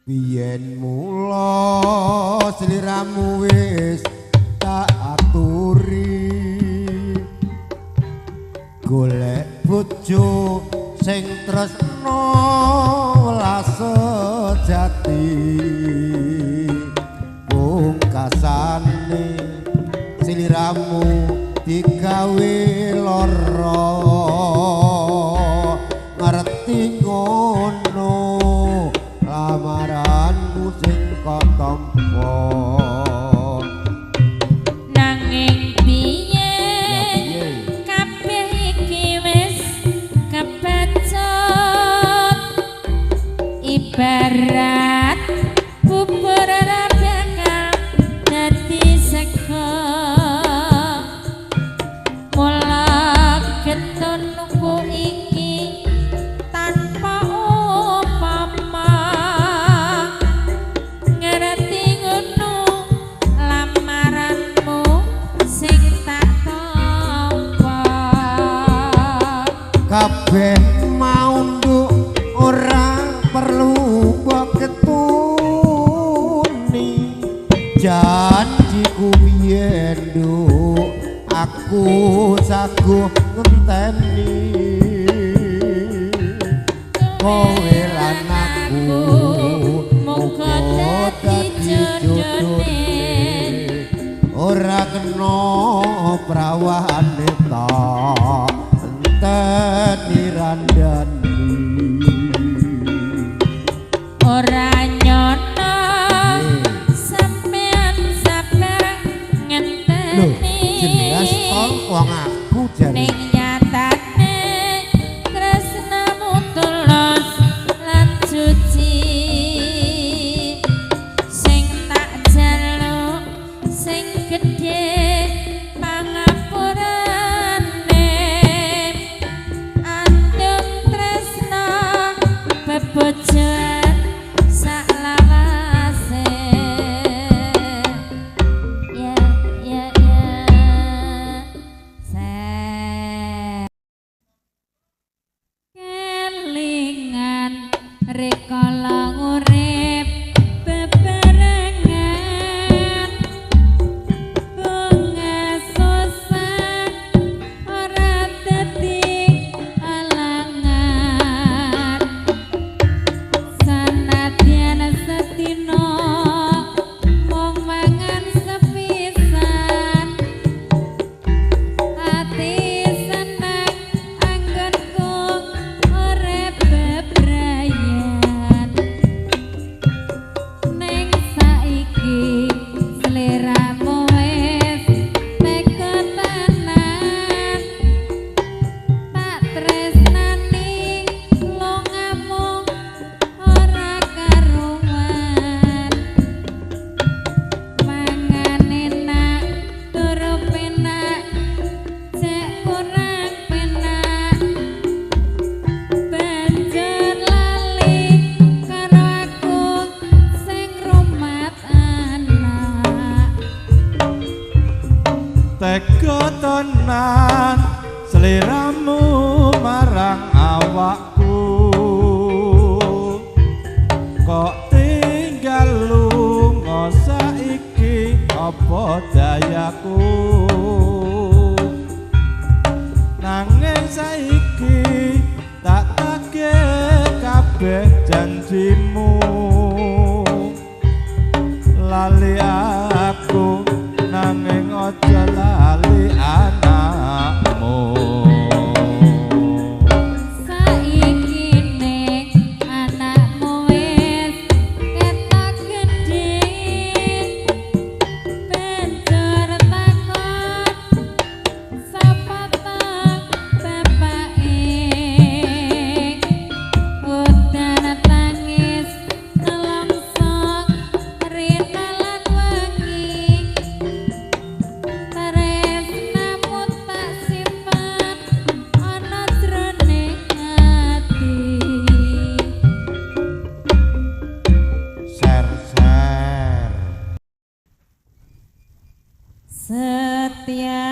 Biyen mula sliramu wis tak aturi golek bojo sing tresna welas sejati pungkasane sliramu digawe lara ngerti ngono lamaranku sing kok tampa nanging biyen kabeh iki wis kebacut ibarat bubur ora bakal dadi sego mula getun nunggu iki tanpa upama ngerti ngono lamaranmu sing tak tampa kabeh mau nduk ora perlu mbok ketuni janjiku biyen nduk aku saguh ngenteni kowe lan aku muga dadi jodhone ora kena prawahane tak enteni randani ora nyono sampean sabar ngenteni jelas wong aku jane ning nyatane tresnamu tulus lan suci sing tak jaluk sing gedhe pangapurane andung tresna bebojan saklawase ya kelingan rikala urip bebarengan bunga susah ora dadi alangan sanadyan sedina mung mangan sepisan ati seneng anggonku urip bebrayan ning saiki sliramu wis teka tenan tak tresnani lungamu ora karuan mangan enak turu penak cek kurang penak banjur lali karo aku sing rumat anak tega tenan sliramu marang awakku kok tinggal lunga saiki apa dayaku nanging saiki tak tagih kabeh janjimu lali aku nanging aja lali anakmu saiki ning anakmu wis ketok gedhe banjur takon sapa ta bapake udan tangis nelongsong rina lan wengi tresnamu tak simpen ana jroning ati ser-ser setia